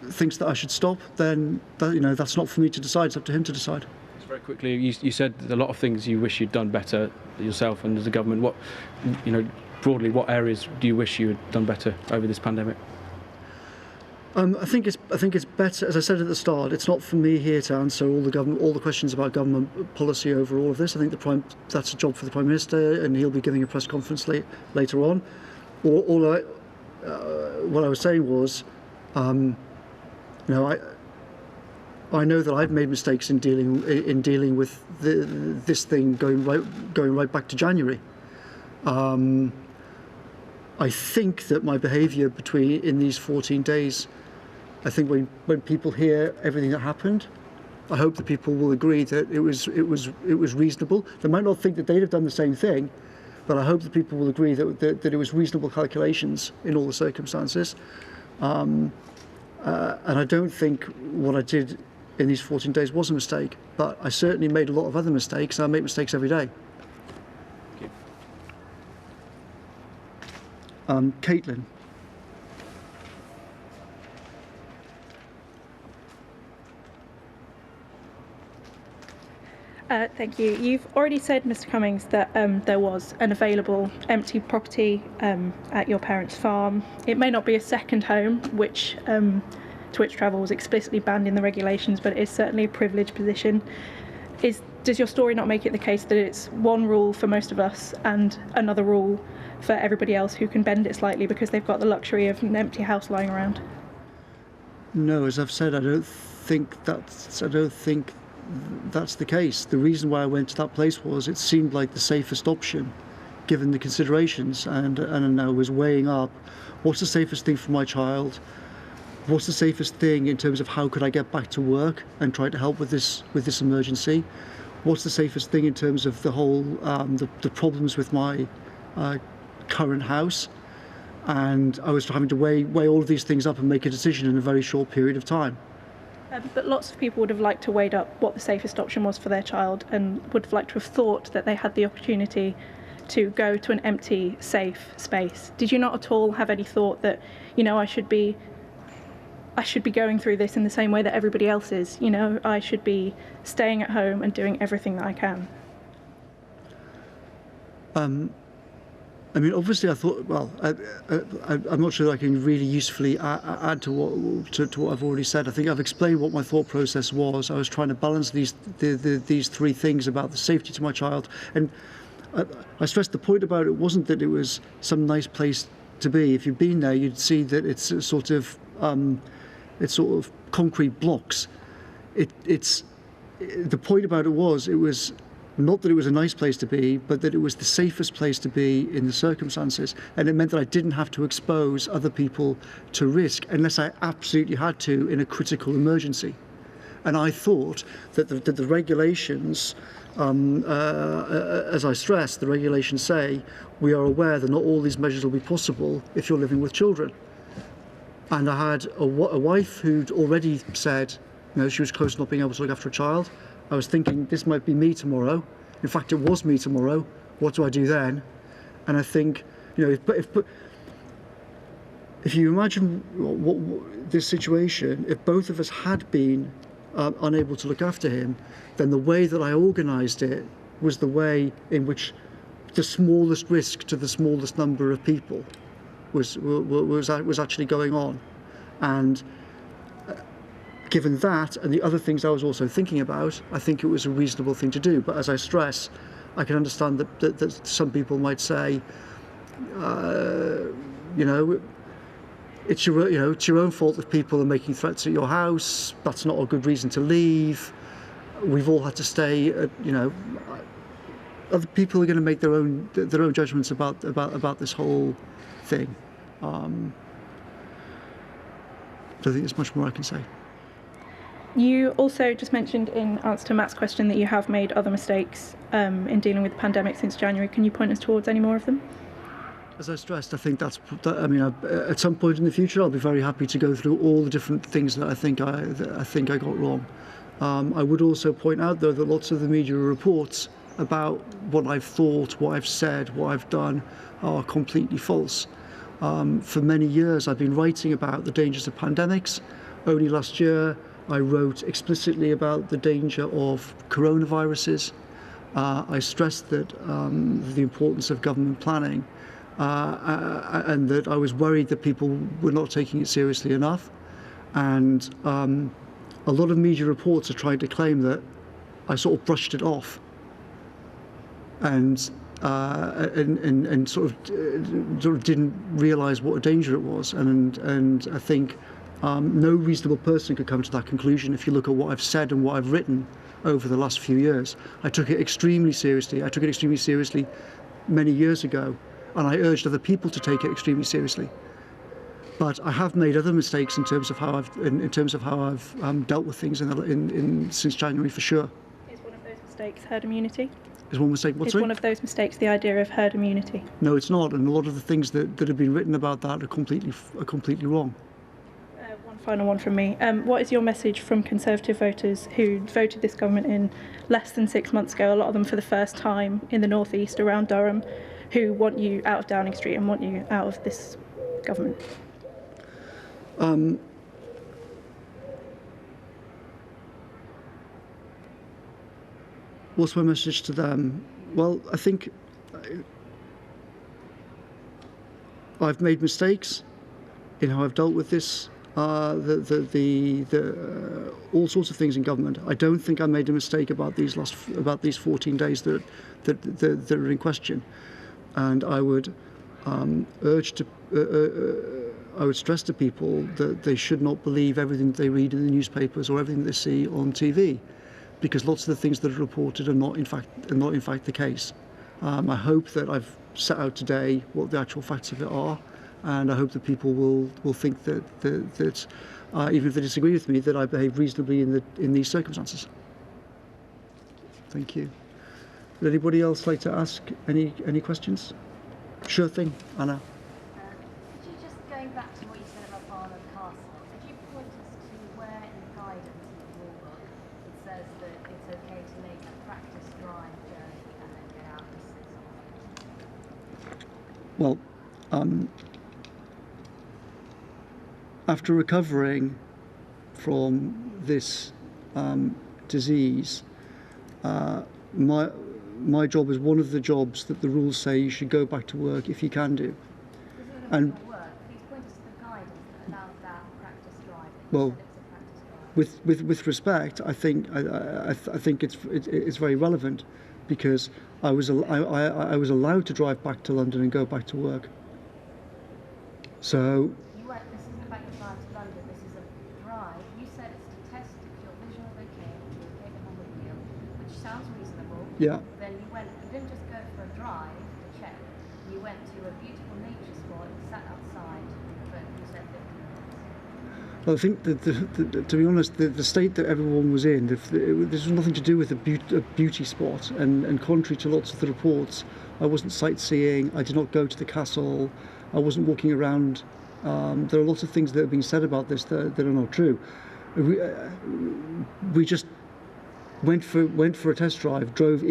thinks that I should stop, then that's not for me to decide. It's up to him to decide. Very quickly, you said a lot of things you wish you'd done better yourself and as a government. What, broadly, what areas do you wish you had done better over this pandemic? I think it's better. As I said at the start, it's not for me here to answer all the questions about government policy over all of this. I think that's a job for the Prime Minister, and he'll be giving a press conference later on. What I was saying was, I know that I've made mistakes in dealing with this thing going right back to January. I think that my behaviour in these 14 days, I think when people hear everything that happened, I hope that people will agree that it was reasonable. They might not think that they'd have done the same thing, but I hope that people will agree that it was reasonable calculations in all the circumstances. And I don't think what I did in these 14 days was a mistake, but I certainly made a lot of other mistakes, and I make mistakes every day. Caitlin. Thank you. You've already said, Mr. Cummings, that there was an available empty property at your parents' farm. It may not be a second home, to which travel was explicitly banned in the regulations, but it is certainly a privileged position. Does your story not make it the case that it's one rule for most of us and another rule for everybody else who can bend it slightly because they've got the luxury of an empty house lying around? No, as I've said, I don't think that's the case. The reason why I went to that place was it seemed like the safest option, given the considerations, and I was weighing up what's the safest thing for my child. What's the safest thing in terms of how could I get back to work and try to help with this emergency? What's the safest thing in terms of the whole the problems with my current house? And I was having to weigh all of these things up and make a decision in a very short period of time. But lots of people would have liked to weigh up what the safest option was for their child, and would have liked to have thought that they had the opportunity to go to an empty, safe space. Did you not at all have any thought that, I should be going through this in the same way that everybody else is? I should be staying at home and doing everything that I can. I mean, obviously, I thought. Well, I'm not sure that I can really usefully add to what I've already said. I think I've explained what my thought process was. I was trying to balance these three things about the safety to my child, and I stressed the point about it wasn't that it was some nice place to be. If you've been there, you'd see that it's sort of concrete blocks. It's the point about it was not that it was a nice place to be, but that it was the safest place to be in the circumstances. And it meant that I didn't have to expose other people to risk unless I absolutely had to in a critical emergency. And I thought that the regulations, as I stressed, the regulations say we are aware that not all these measures will be possible if you're living with children. And I had a wife who'd already said, she was close to not being able to look after a child. I was thinking, this might be me tomorrow. In fact, it was me tomorrow. What do I do then? And I think, if you imagine this situation, if both of us had been unable to look after him, then the way that I organised it was the way in which the smallest risk to the smallest number of people was actually going on. And given that and the other things I was also thinking about, I think it was a reasonable thing to do. But as I stress, I can understand that some people might say, it's your own fault if people are making threats at your house. That's not a good reason to leave. We've all had to stay. Other people are going to make their own judgments about this whole thing. I don't think there's much more I can say. You also just mentioned in answer to Matt's question that you have made other mistakes in dealing with the pandemic since January. Can you point us towards any more of them? As I stressed, I think at some point in the future, I'll be very happy to go through all the different things that I think I got wrong. I would also point out, though, that lots of the media reports about what I've thought, what I've said, what I've done are completely false. For many years, I've been writing about the dangers of pandemics. Only last year, I wrote explicitly about the danger of coronaviruses. I stressed that the importance of government planning and that I was worried that people were not taking it seriously enough. And a lot of media reports are trying to claim that I sort of brushed it off and sort of didn't realise what a danger it was. And I think no reasonable person could come to that conclusion if you look at what I've said and what I've written over the last few years. I took it extremely seriously. I took it extremely seriously many years ago, and I urged other people to take it extremely seriously. But I have made other mistakes in terms of how I've dealt with things since January, for sure. Is one of those mistakes herd immunity? Is one mistake? Is one of those mistakes the idea of herd immunity? No, it's not, and a lot of the things that have been written about that are completely wrong. One final one from me. What is your message from Conservative voters who voted this government in less than 6 months ago, a lot of them for the first time in the North East around Durham, who want you out of Downing Street and want you out of this government? What's my message to them? Well, I think I've made mistakes in how I've dealt with this, all sorts of things in government. I don't think I made a mistake about these 14 days that are in question, and I would I would stress to people that they should not believe everything they read in the newspapers or everything they see on TV, because lots of the things that are reported are not in fact the case. I hope that I've set out today what the actual facts of it are, and I hope that people will think that even if they disagree with me, that I behave reasonably in these circumstances. Thank you. Would anybody else like to ask any questions? Sure thing, Anna. Could you just, going back to what you said about Barnard Castle, could you point us to where in the guidance in the law book it says that it's okay to make a practice drive journey and then get out and sit somewhere? Well, after recovering from this disease, my job is one of the jobs that the rules say you should go back to work if you can do. And Please point us to the guidance that allows that practice driving. well, with respect, I think it's very relevant, because I was allowed to drive back to London and go back to work. So. This isn't about your drive to London. This is a drive. You said it's to test if your vision was okay, if you're okay with the wheel, which sounds reasonable. Yeah. Then you didn't just go for a drive to check. You went to a beautiful nature spot and sat outside for, you said, 50 minutes. Well, I think that to be honest, the state that everyone was in, this was nothing to do with a beauty spot, and contrary to lots of the reports, I wasn't sightseeing, I did not go to the castle, I wasn't walking around. There are lots of things that have been said about this that are not true. We just went for a test drive, drove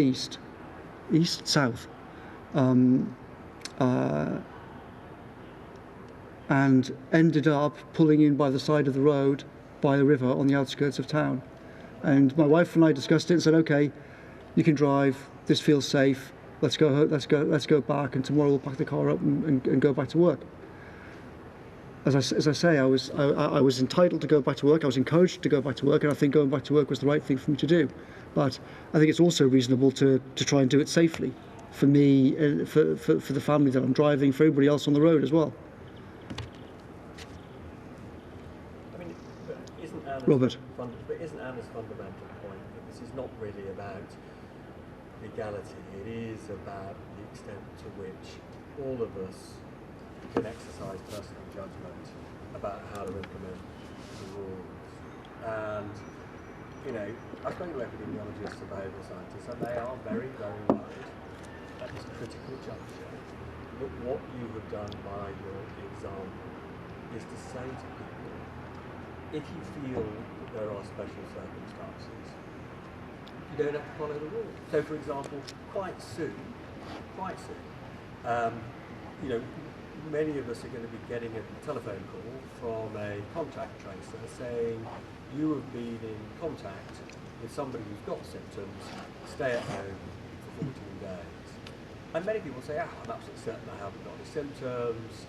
south, and ended up pulling in by the side of the road by the river on the outskirts of town. And my wife and I discussed it and said, okay, you can drive, this feels safe, let's go back, and tomorrow we'll pack the car up and go back to work. As I say, I was entitled to go back to work, I was encouraged to go back to work, and I think going back to work was the right thing for me to do. But I think it's also reasonable to try and do it safely, for me, for the family that I'm driving, for everybody else on the road as well. Robert. But isn't Anna's fundamental point that this is not really about legality? It is about the extent to which all of us can exercise personal judgment about how to implement the rules. And, you know, I've spoken to epidemiologists and behavioural scientists, and they are very, very worried at this critical juncture that what you have done by your example is to say to people, if you feel that there are special circumstances, you don't have to follow the rules. So, for example, quite soon, you know, many of us are going to be getting a telephone call from a contact tracer saying you have been in contact with somebody who's got symptoms, stay at home for 14 days. And many people say, I'm absolutely certain I haven't got any symptoms.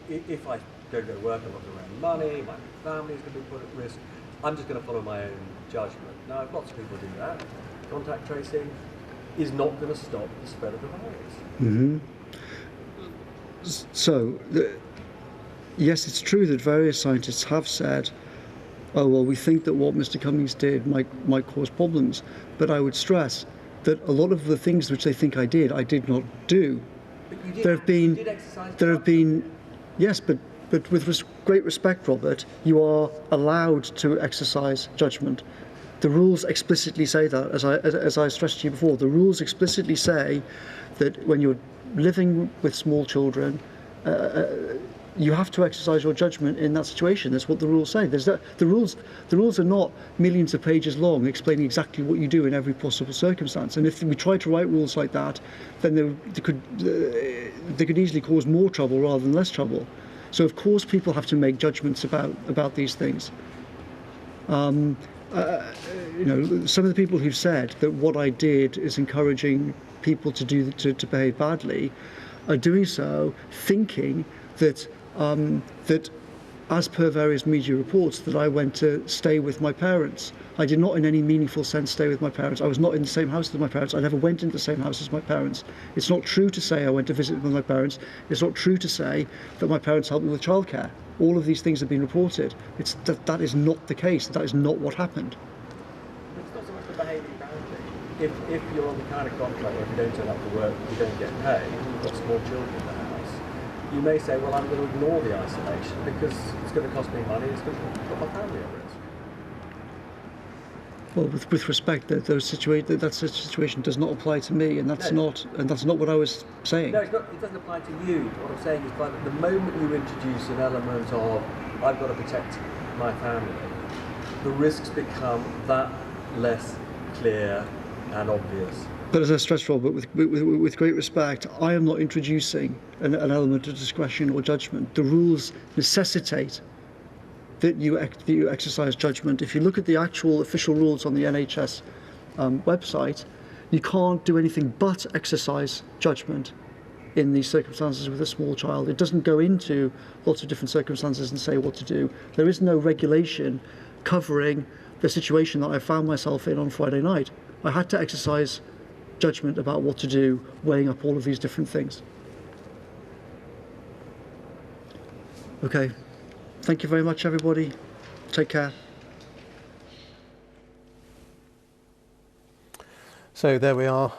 If I don't go to work, I'm not going to earn money, my family is going to be put at risk. I'm just going to follow my own judgment. Now, if lots of people do that, contact tracing is not going to stop the spread of the virus. Mm-hmm. So, yes, it's true that various scientists have said, oh, well, we think that what Mr. Cummings did might cause problems. But I would stress that a lot of the things which they think I did not do. But you did, there have been, yes, but with great respect, Robert, you are allowed to exercise judgment. The rules explicitly say that, as I stressed to you before. The rules explicitly say that when you're living with small children, you have to exercise your judgment in that situation. That's what the rules say. The rules are not millions of pages long explaining exactly what you do in every possible circumstance. And if we try to write rules like that, then they could easily cause more trouble rather than less trouble. So of course people have to make judgments about these things. You know, some of the people who've said that what I did is encouraging people to behave badly are doing so thinking that that as per various media reports that I went to stay with my parents. I did not in any meaningful sense stay with my parents. I was not in the same house as my parents. I never went into the same house as my parents. It's not true to say I went to visit with my parents. It's not true to say that my parents helped me with childcare. All of these things have been reported. That is not the case. That is not what happened. It's not so much the behaviour boundary. If you're on the kind of contract where if you don't turn up to work, you don't get paid, you've got small children in the house, you may say, well, I'm going to ignore the isolation because it's going to cost me money, it's going to put my family at risk. Well, with respect, that situation does not apply to me, and that's not what I was saying. No, it's not, it doesn't apply to you. What I'm saying is, by the moment you introduce an element of I've got to protect my family, the risks become that less clear and obvious. But as I stressed, Robert, with great respect, I am not introducing an element of discretion or judgment. The rules necessitate that you exercise judgment. If you look at the actual official rules on the NHS website, you can't do anything but exercise judgment in these circumstances with a small child. It doesn't go into lots of different circumstances and say what to do. There is no regulation covering the situation that I found myself in on Friday night. I had to exercise judgment about what to do, weighing up all of these different things. Okay, thank you very much, everybody. Take care. So there we are.